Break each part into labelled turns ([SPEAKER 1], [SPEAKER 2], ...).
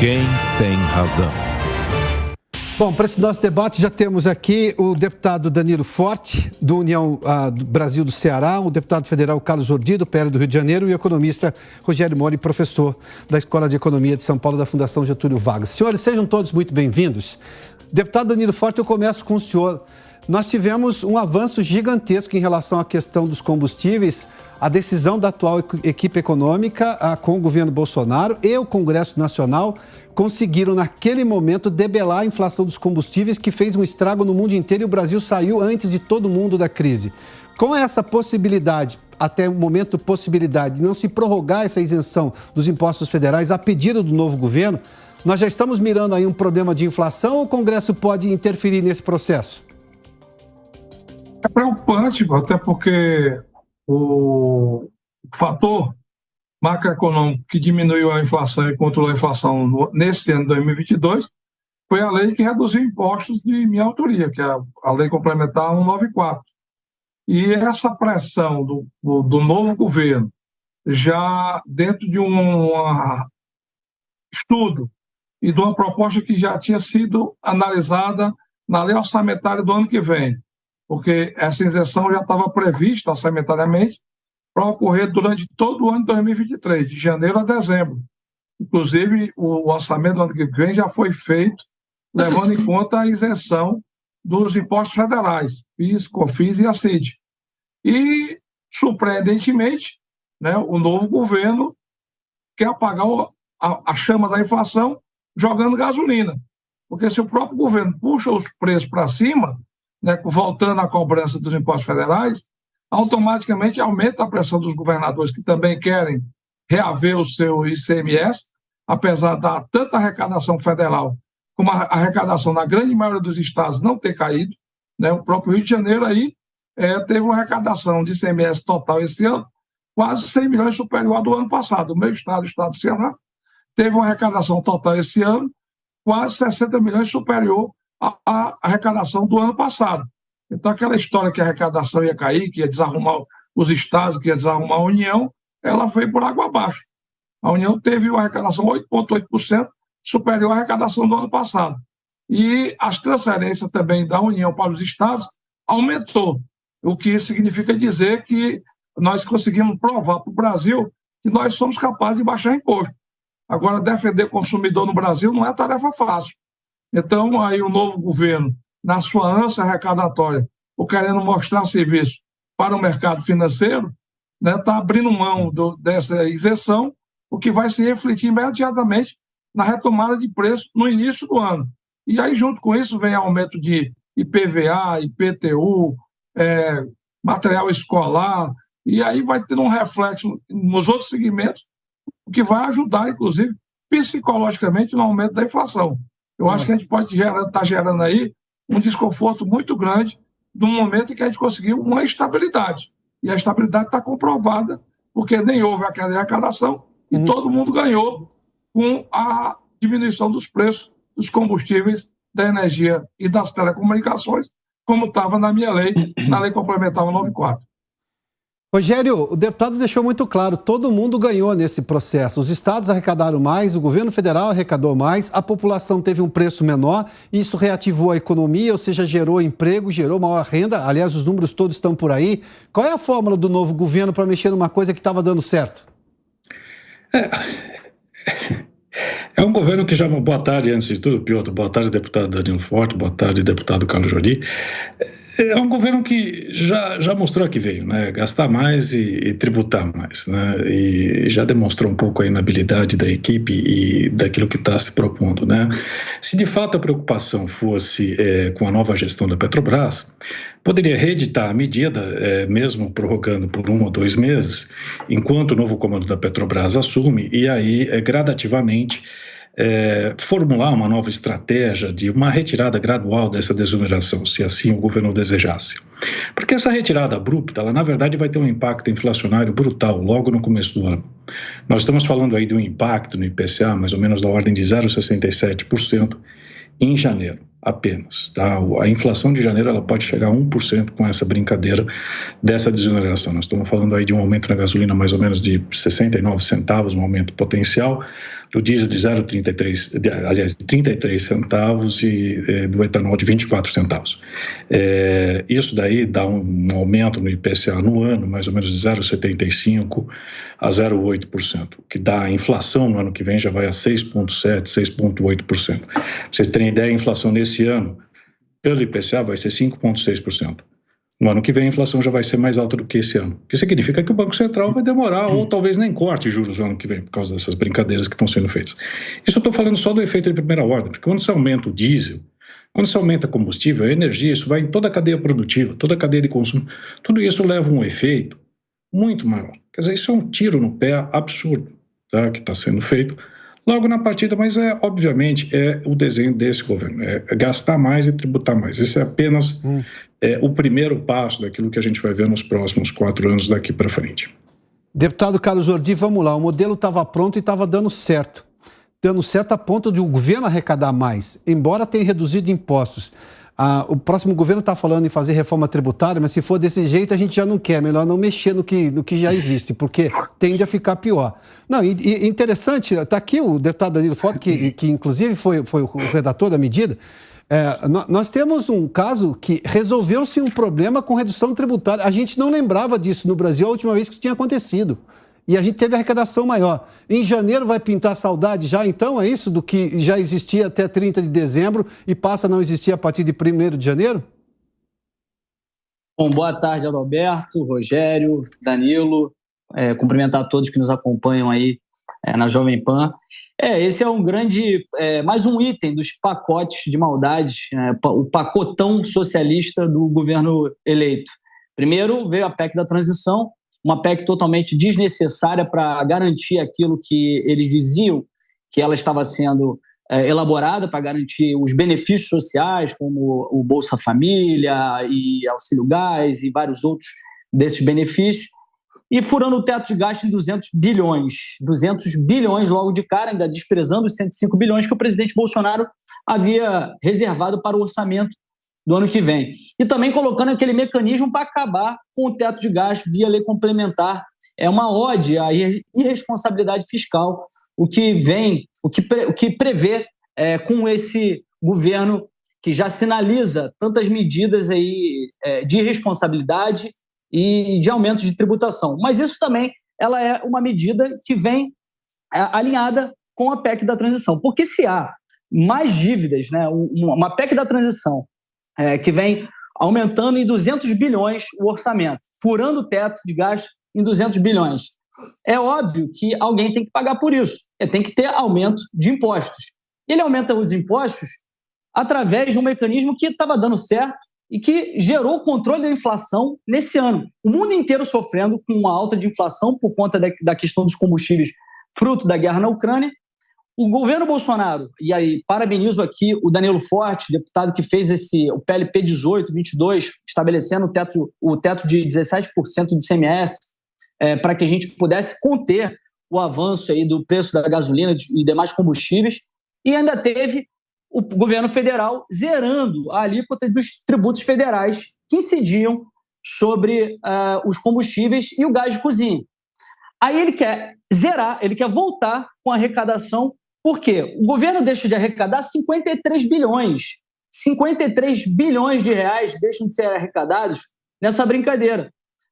[SPEAKER 1] Quem tem razão?
[SPEAKER 2] Bom, para esse nosso debate já temos aqui o deputado Danilo Forte, do União do Brasil do Ceará, o deputado federal Carlos Jordi, do PL do Rio de Janeiro, e o economista Rogério Mori, professor da Escola de Economia de São Paulo, da Fundação Getúlio Vargas. Senhores, sejam todos muito bem-vindos. Deputado Danilo Forte, eu começo com o senhor. Nós tivemos um avanço gigantesco em relação à questão dos combustíveis. A decisão da atual equipe econômica com o governo Bolsonaro e o Congresso Nacional conseguiram, naquele momento, debelar a inflação dos combustíveis, que fez um estrago no mundo inteiro, e o Brasil saiu antes de todo mundo da crise. Com essa possibilidade, até o momento possibilidade, de não se prorrogar essa isenção dos impostos federais a pedido do novo governo, nós já estamos mirando aí um problema de inflação, ou o Congresso pode interferir nesse processo?
[SPEAKER 3] É preocupante, até porque o fator macroeconômico que diminuiu a inflação e controlou a inflação nesse ano de 2022 foi a lei que reduziu impostos de minha autoria, que é a Lei Complementar 194. E essa pressão do novo governo, já dentro de um estudo e de uma proposta que já tinha sido analisada na lei orçamentária do ano que vem, porque essa isenção já estava prevista orçamentariamente para ocorrer durante todo o ano de 2023, de janeiro a dezembro. Inclusive, o orçamento do ano que vem já foi feito levando em conta a isenção dos impostos federais, PIS, COFINS e ACID. E, surpreendentemente, né, o novo governo quer apagar a chama da inflação jogando gasolina. Porque se o próprio governo puxa os preços para cima, né, voltando à cobrança dos impostos federais, automaticamente aumenta a pressão dos governadores, que também querem reaver o seu ICMS, apesar da tanta arrecadação federal como a arrecadação na grande maioria dos estados não ter caído, né? O próprio Rio de Janeiro aí teve uma arrecadação de ICMS total esse ano quase 100 milhões superior ao do ano passado. O meu estado, o estado do Ceará, teve uma arrecadação total esse ano quase 60 milhões superior à arrecadação do ano passado. Então, aquela história que a arrecadação ia cair, que ia desarrumar os estados, que ia desarrumar a União, ela foi por água abaixo. A União teve uma arrecadação 8,8% superior à arrecadação do ano passado. E as transferências também da União para os estados aumentou, o que significa dizer que nós conseguimos provar para o Brasil que nós somos capazes de baixar imposto. Agora, defender o consumidor no Brasil não é tarefa fácil. Então, aí o novo governo, na sua ânsia arrecadatória, ou querendo mostrar serviço para o mercado financeiro, está abrindo mão dessa isenção, o que vai se refletir imediatamente na retomada de preço no início do ano. E aí, junto com isso, vem aumento de IPVA, IPTU, material escolar, e aí vai ter um reflexo nos outros segmentos, o que vai ajudar, inclusive, psicologicamente, no aumento da inflação. Eu acho que a gente pode estar gerando aí um desconforto muito grande no momento em que a gente conseguiu uma estabilidade. E a estabilidade está comprovada, porque nem houve a queda de arrecadação e todo mundo ganhou com a diminuição dos preços dos combustíveis, da energia e das telecomunicações, como estava na minha lei, na Lei Complementar 194.
[SPEAKER 2] Rogério, o deputado deixou muito claro, todo mundo ganhou nesse processo. Os estados arrecadaram mais, o governo federal arrecadou mais, a população teve um preço menor, isso reativou a economia, ou seja, gerou emprego, gerou maior renda. Aliás, os números todos estão por aí. Qual é a fórmula do novo governo para mexer numa coisa que estava dando certo?
[SPEAKER 4] É um governo que já... Boa tarde, antes de tudo, Piotr. Boa tarde, deputado Danilo Forte. Boa tarde, deputado Carlos Jordi. É um governo que já mostrou que veio, né? Gastar mais e tributar mais, né? E já demonstrou um pouco a inabilidade da equipe e daquilo que está se propondo, né? Se de fato a preocupação fosse com a nova gestão da Petrobras, poderia reeditar a medida, mesmo prorrogando por 1 ou 2 meses, enquanto o novo comando da Petrobras assume, e aí gradativamente formular uma nova estratégia de uma retirada gradual dessa desoneração, se assim o governo desejasse. Porque essa retirada abrupta, ela na verdade vai ter um impacto inflacionário brutal logo no começo do ano. Nós estamos falando aí de um impacto no IPCA mais ou menos da ordem de 0,67% em janeiro apenas. Tá? A inflação de janeiro ela pode chegar a 1% com essa brincadeira dessa desoneração. Nós estamos falando aí de um aumento na gasolina mais ou menos de 69 centavos, um aumento potencial. do diesel de 0,33, aliás, de 33 centavos e do etanol de 24 centavos. Isso daí dá um aumento no IPCA no ano, mais ou menos de 0,75% a 0,8%, que dá a inflação no ano que vem já vai a 6,7%, 6,8%. Pra vocês terem ideia, a inflação nesse ano, pelo IPCA, vai ser 5,6%. No ano que vem, a inflação já vai ser mais alta do que esse ano. O que significa que o Banco Central vai demorar ou talvez nem corte juros no ano que vem, por causa dessas brincadeiras que estão sendo feitas. Isso eu estou falando só do efeito de primeira ordem, porque quando você aumenta o diesel, quando você aumenta combustível, a energia, isso vai em toda a cadeia produtiva, toda a cadeia de consumo. Tudo isso leva a um efeito muito maior. Quer dizer, isso é um tiro no pé absurdo, tá, que está sendo feito logo na partida, mas obviamente o desenho desse governo, é gastar mais e tributar mais. Esse é apenas o primeiro passo daquilo que a gente vai ver nos próximos 4 anos daqui para frente.
[SPEAKER 2] Deputado Carlos Jordi, vamos lá, o modelo estava pronto e estava dando certo. Dando certo a ponto de o governo arrecadar mais, embora tenha reduzido impostos. O próximo governo está falando em fazer reforma tributária, mas se for desse jeito a gente já não quer, melhor não mexer no que já existe, porque tende a ficar pior. Não, e interessante, está aqui o deputado Danilo Forte, que inclusive foi o redator da medida. Nós temos um caso que resolveu-se um problema com redução tributária. A gente não lembrava disso no Brasil a última vez que isso tinha acontecido. E a gente teve arrecadação maior. Em janeiro vai pintar saudade já, então, é isso? Do que já existia até 30 de dezembro e passa a não existir a partir de 1º de janeiro?
[SPEAKER 1] Bom, boa tarde, Adalberto, Rogério, Danilo. Cumprimentar a todos que nos acompanham aí na Jovem Pan. Esse é um grande, mais um item dos pacotes de maldade, o pacotão socialista do governo eleito. Primeiro veio a PEC da transição, uma PEC totalmente desnecessária para garantir aquilo que eles diziam que ela estava sendo elaborada para garantir os benefícios sociais, como o Bolsa Família e Auxílio Gás e vários outros desses benefícios, e furando o teto de gasto em 200 bilhões. 200 bilhões logo de cara, ainda desprezando os 105 bilhões que o presidente Bolsonaro havia reservado para o orçamento do ano que vem. E também colocando aquele mecanismo para acabar com o teto de gasto via lei complementar. É uma ode à irresponsabilidade fiscal, o que prevê com esse governo que já sinaliza tantas medidas aí, de irresponsabilidade e de aumento de tributação. Mas isso também ela é uma medida que vem alinhada com a PEC da transição. Porque se há mais dívidas, né, uma PEC da transição que vem aumentando em 200 bilhões o orçamento, furando o teto de gasto em 200 bilhões. É óbvio que alguém tem que pagar por isso. Tem que ter aumento de impostos. Ele aumenta os impostos através de um mecanismo que estava dando certo e que gerou o controle da inflação nesse ano. O mundo inteiro sofrendo com uma alta de inflação por conta da questão dos combustíveis, fruto da guerra na Ucrânia. O governo Bolsonaro, e aí parabenizo aqui o Danilo Forte, deputado que fez o PLP 1822, estabelecendo o teto de 17% do ICMS, para que a gente pudesse conter o avanço aí do preço da gasolina e demais combustíveis, e ainda teve o governo federal zerando a alíquota dos tributos federais que incidiam sobre os combustíveis e o gás de cozinha. Aí ele quer zerar, ele quer voltar com a arrecadação. Por quê? O governo deixa de arrecadar 53 bilhões. 53 bilhões de reais deixam de ser arrecadados nessa brincadeira.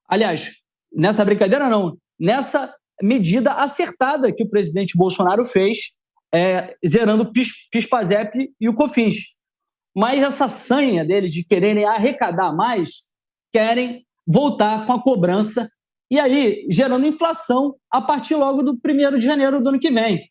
[SPEAKER 1] Aliás, nessa brincadeira não, nessa medida acertada que o presidente Bolsonaro fez, zerando o PIS/PASEP e o COFINS. Mas essa sanha deles de quererem arrecadar mais, querem voltar com a cobrança e aí gerando inflação a partir logo do 1º de janeiro do ano que vem.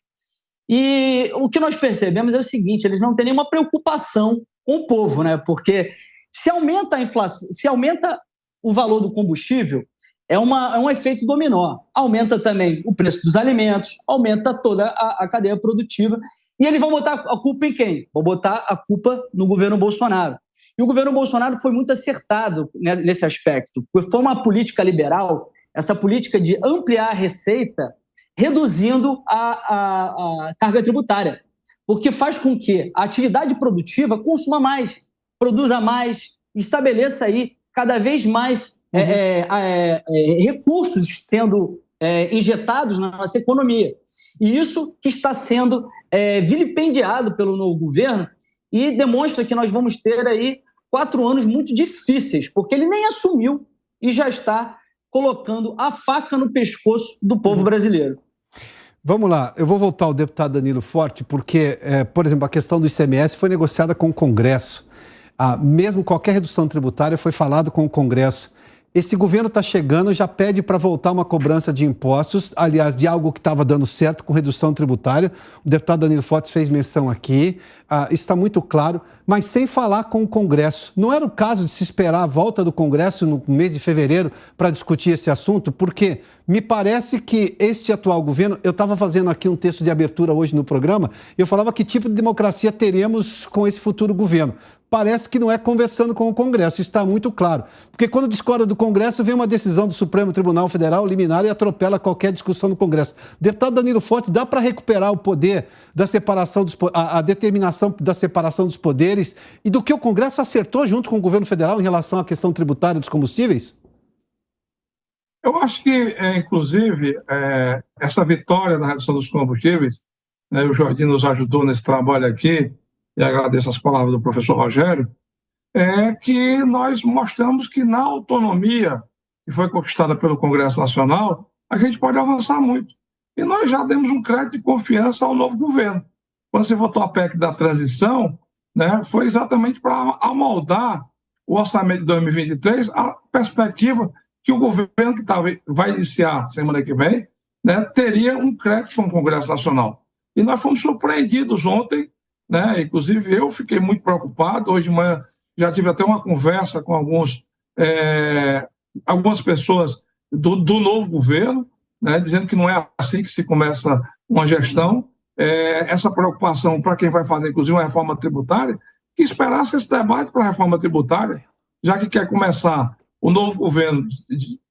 [SPEAKER 1] E o que nós percebemos é o seguinte, eles não têm nenhuma preocupação com o povo, né? Porque se aumenta a inflação, se aumenta o valor do combustível, é um efeito dominó. Aumenta também o preço dos alimentos, aumenta toda a cadeia produtiva. E eles vão botar a culpa em quem? Vão botar a culpa no governo Bolsonaro. E o governo Bolsonaro foi muito acertado nesse aspecto, porque foi uma política liberal, essa política de ampliar a receita, reduzindo a carga tributária, porque faz com que a atividade produtiva consuma mais, produza mais, estabeleça aí cada vez mais recursos sendo injetados na nossa economia. E isso que está sendo vilipendiado pelo novo governo e demonstra que nós vamos ter aí 4 anos muito difíceis, porque ele nem assumiu e já está colocando a faca no pescoço do povo brasileiro.
[SPEAKER 2] Vamos lá, eu vou voltar ao deputado Danilo Forte, porque, por exemplo, a questão do ICMS foi negociada com o Congresso. Mesmo qualquer redução tributária foi falado com o Congresso. Esse governo está chegando, já pede para voltar uma cobrança de impostos, aliás, de algo que estava dando certo com redução tributária. O deputado Danilo Forte fez menção aqui, isso está muito claro, mas sem falar com o Congresso. Não era o caso de se esperar a volta do Congresso no mês de fevereiro para discutir esse assunto? Porque me parece que este atual governo, eu estava fazendo aqui um texto de abertura hoje no programa, e eu falava que tipo de democracia teremos com esse futuro governo. Parece que não é conversando com o Congresso, está muito claro. Porque quando discorda do Congresso, vem uma decisão do Supremo Tribunal Federal liminar e atropela qualquer discussão no Congresso. Deputado Danilo Forte, dá para recuperar o poder da separação, a determinação da separação dos poderes e do que o Congresso acertou junto com o governo federal em relação à questão tributária dos combustíveis?
[SPEAKER 3] Eu acho que, inclusive, essa vitória na redução dos combustíveis, né, o Jordi nos ajudou nesse trabalho aqui, e agradeço as palavras do professor Rogério, é que nós mostramos que na autonomia que foi conquistada pelo Congresso Nacional, a gente pode avançar muito. E nós já demos um crédito de confiança ao novo governo. Quando você votou a PEC da transição, né, foi exatamente para amoldar o orçamento de 2023, a perspectiva que o governo que vai iniciar semana que vem, né, teria um crédito com o Congresso Nacional. E nós fomos surpreendidos ontem, né? Inclusive, eu fiquei muito preocupado. Hoje de manhã já tive até uma conversa com algumas pessoas do novo governo, né? Dizendo que não é assim que se começa uma gestão. Essa preocupação para quem vai fazer, inclusive, uma reforma tributária, que esperasse esse debate para a reforma tributária, já que quer começar o novo governo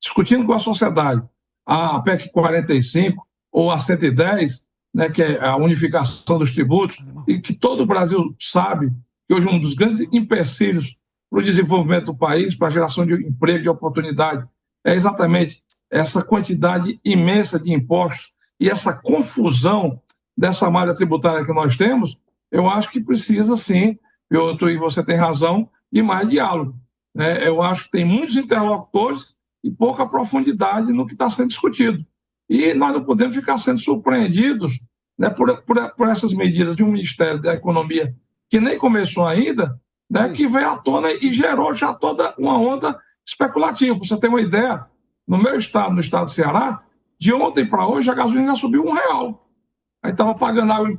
[SPEAKER 3] discutindo com a sociedade a PEC 45 ou a 110, né, que é a unificação dos tributos, e que todo o Brasil sabe que hoje um dos grandes empecilhos para o desenvolvimento do país, para a geração de emprego, de oportunidade, é exatamente essa quantidade imensa de impostos e essa confusão dessa malha tributária que nós temos. Eu acho que precisa, sim, e você tem razão, de mais diálogo, né? Eu acho que tem muitos interlocutores e pouca profundidade no que está sendo discutido. E nós não podemos ficar sendo surpreendidos, né, por essas medidas de um Ministério da Economia que nem começou ainda, né, que veio à tona e gerou já toda uma onda especulativa. Para você ter uma ideia, no meu estado, no estado do Ceará, de ontem para hoje a gasolina já subiu R$1. Aí estava pagando água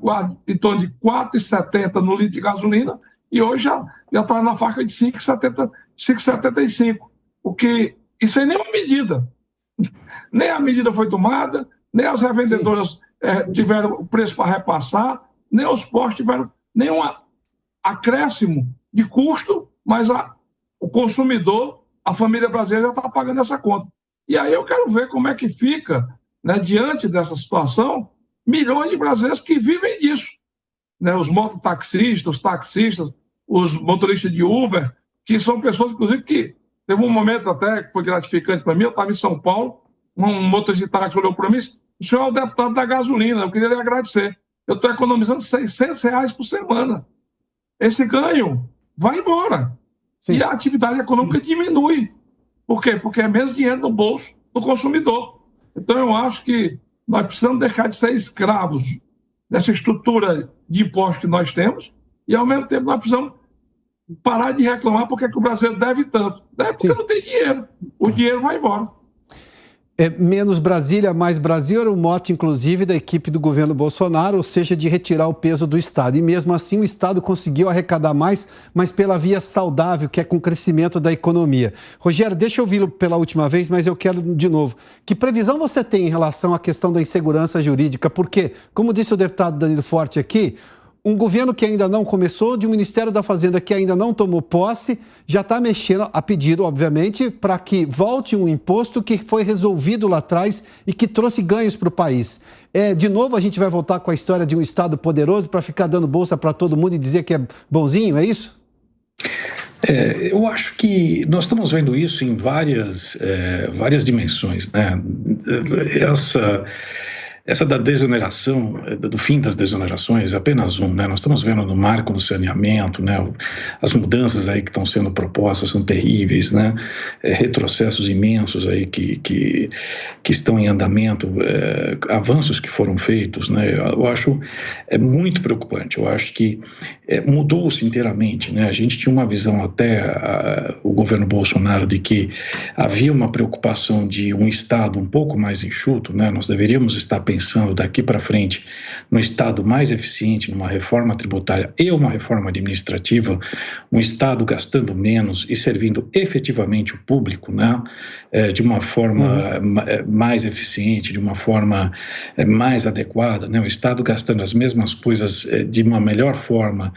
[SPEAKER 3] em torno de R$ 4,70 no litro de gasolina e hoje já está na faixa de R$ 5,75. Porque isso aí nem é uma medida. Nem a medida foi tomada, nem as revendedoras tiveram o preço para repassar, nem os postos tiveram nenhum acréscimo de custo, mas o consumidor, a família brasileira já está pagando essa conta. E aí eu quero ver como é que fica, né, diante dessa situação, milhões de brasileiros que vivem disso. Né, os mototaxistas, os taxistas, os motoristas de Uber, que são pessoas, inclusive, que teve um momento até que foi gratificante para mim. Eu estava em São Paulo, um motorista de táxi olhou para mim e disse: o senhor é o deputado da gasolina, eu queria lhe agradecer. Eu estou economizando R$600 por semana. Esse ganho vai embora. Sim. E a atividade econômica diminui. Por quê? Porque é menos dinheiro no bolso do consumidor. Então eu acho que nós precisamos deixar de ser escravos dessa estrutura de impostos que nós temos e, ao mesmo tempo, nós precisamos parar de reclamar porque que o brasileiro deve tanto. Deve porque não tem dinheiro. O dinheiro vai embora.
[SPEAKER 2] Menos Brasília, mais Brasil era o mote, inclusive, da equipe do governo Bolsonaro, ou seja, de retirar o peso do Estado. E mesmo assim o Estado conseguiu arrecadar mais, mas pela via saudável, que é com o crescimento da economia. Rogério, deixa eu ouvi-lo pela última vez, mas eu quero de novo. Que previsão você tem em relação à questão da insegurança jurídica? Porque, como disse o deputado Danilo Forte aqui, um governo que ainda não começou, de um Ministério da Fazenda que ainda não tomou posse, já está mexendo, a pedido, obviamente, para que volte um imposto que foi resolvido lá atrás e que trouxe ganhos para o país. De novo, a gente vai voltar com a história de um Estado poderoso para ficar dando bolsa para todo mundo e dizer que é bonzinho, é isso?
[SPEAKER 4] Eu acho que nós estamos vendo isso em várias dimensões, né? Essa da desoneração, do fim das desonerações, é apenas né? Nós estamos vendo no marco do saneamento, né? As mudanças aí que estão sendo propostas são terríveis, né? Retrocessos imensos aí que estão em andamento, avanços que foram feitos, né? Eu acho muito preocupante. Eu acho que mudou-se inteiramente, né? A gente tinha uma visão até o governo Bolsonaro de que havia uma preocupação de um Estado um pouco mais enxuto, né? Nós deveríamos estar pensando daqui para frente no Estado mais eficiente, numa reforma tributária e uma reforma administrativa, um Estado gastando menos e servindo efetivamente o público, né? De uma forma mais eficiente, de uma forma mais adequada, né? O Estado gastando as mesmas coisas de uma melhor forma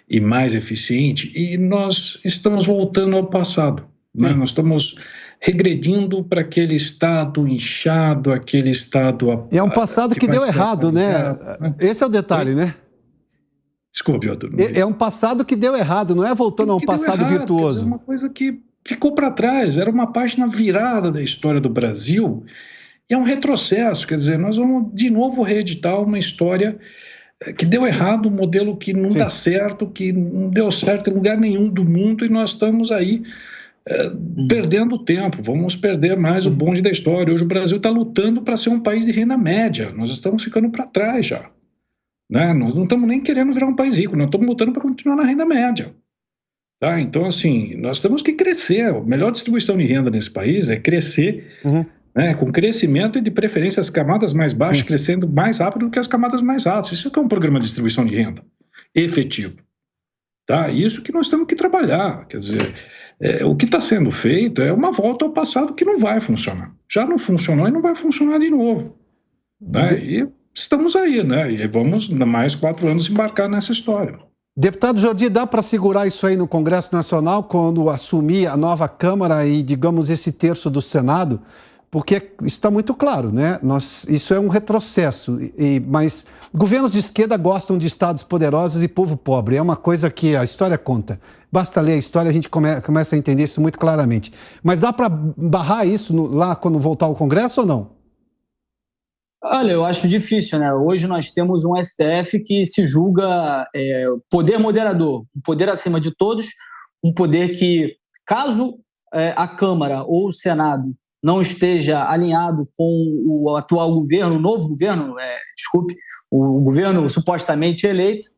[SPEAKER 4] e mais eficiente, e nós estamos voltando ao passado, né? Nós estamos regredindo para aquele Estado inchado, aquele Estado...
[SPEAKER 2] É um passado que deu errado, né? Esse é o detalhe, né?
[SPEAKER 4] Desculpa, Piotr.
[SPEAKER 2] É um passado que deu errado, não é voltando a um passado virtuoso.
[SPEAKER 4] É uma coisa que ficou para trás, era uma página virada da história do Brasil, e é um retrocesso, quer dizer, nós vamos de novo reeditar uma história que deu errado, um modelo que não dá certo, que não deu certo em lugar nenhum do mundo, e nós estamos aí perdendo tempo, vamos perder mais o bonde da história. Hoje o Brasil está lutando para ser um país de renda média, nós estamos ficando para trás já, né? Nós não estamos nem querendo virar um país rico, nós estamos lutando para continuar na renda média, tá? Então, assim, nós temos que crescer. A melhor distribuição de renda nesse país é crescer, né, com crescimento e, de preferência, as camadas mais baixas crescendo mais rápido do que as camadas mais altas. Isso que é um programa de distribuição de renda efetivo. Tá? Isso que nós temos que trabalhar. Quer dizer, o que está sendo feito é uma volta ao passado que não vai funcionar. Já não funcionou e não vai funcionar de novo. Né? E estamos aí, né? E vamos, mais 4 anos, embarcar nessa história.
[SPEAKER 2] Deputado Jordi, dá para segurar isso aí no Congresso Nacional quando assumir a nova Câmara e, digamos, esse terço do Senado? Porque isso está muito claro, né? Isso é um retrocesso, mas governos de esquerda gostam de estados poderosos e povo pobre. É uma coisa que a história conta. Basta ler a história, a gente começa a entender isso muito claramente. Mas dá para barrar isso lá quando voltar ao Congresso ou não?
[SPEAKER 1] Olha, eu acho difícil, né? Hoje nós temos um STF que se julga poder moderador, um poder acima de todos, um poder que, caso a Câmara ou o Senado não esteja alinhado com o atual governo, o novo governo, o governo supostamente eleito,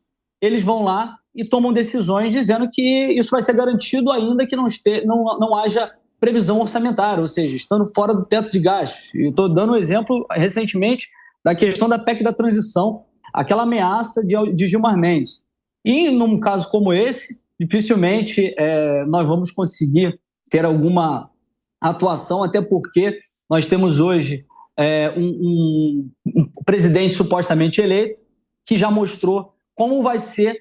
[SPEAKER 1] eles vão lá e tomam decisões dizendo que isso vai ser garantido ainda que não haja previsão orçamentária, ou seja, estando fora do teto de gastos. Eu estou dando um exemplo recentemente da questão da PEC da transição, aquela ameaça de Gilmar Mendes. E num caso como esse, dificilmente nós vamos conseguir ter alguma atuação, até porque nós temos hoje um presidente supostamente eleito que já mostrou como vai ser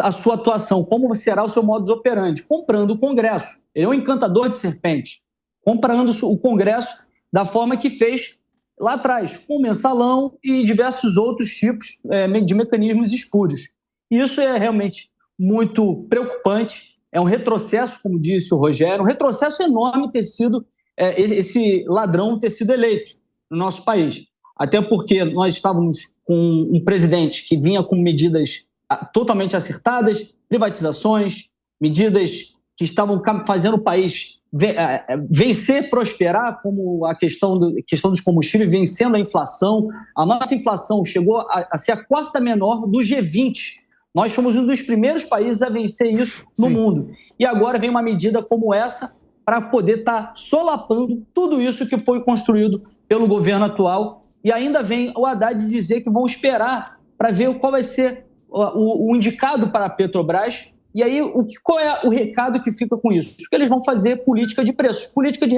[SPEAKER 1] a sua atuação, como será o seu modus operandi, comprando o Congresso. Ele é um encantador de serpente, comprando o Congresso da forma que fez lá atrás, com o mensalão e diversos outros tipos de mecanismos espúrios. E isso é realmente muito preocupante, é um retrocesso, como disse o Rogério, um retrocesso enorme ter sido esse ladrão ter sido eleito no nosso país. Até porque nós estávamos com um presidente que vinha com medidas totalmente acertadas, privatizações, medidas que estavam fazendo o país vencer, prosperar, como a questão dos combustíveis, vencendo a inflação. A nossa inflação chegou a ser a 4ª menor do G20. Nós fomos um dos primeiros países a vencer isso no mundo. E agora vem uma medida como essa para poder estar solapando tudo isso que foi construído pelo governo atual. E ainda vem o Haddad dizer que vão esperar para ver qual vai ser o indicado para a Petrobras. E aí, qual é o recado que fica com isso? Que eles vão fazer política de preços, política de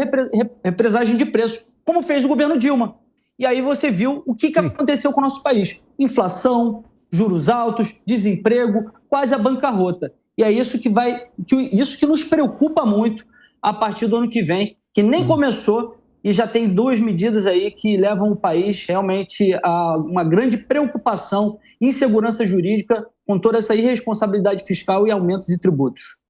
[SPEAKER 1] represagem de preços, como fez o governo Dilma. E aí você viu o que aconteceu com o nosso país. Inflação, juros altos, desemprego, quase a bancarrota. E é isso que nos preocupa muito a partir do ano que vem, que nem começou e já tem 2 medidas aí que levam o país realmente a uma grande preocupação, insegurança jurídica, com toda essa irresponsabilidade fiscal e aumento de tributos.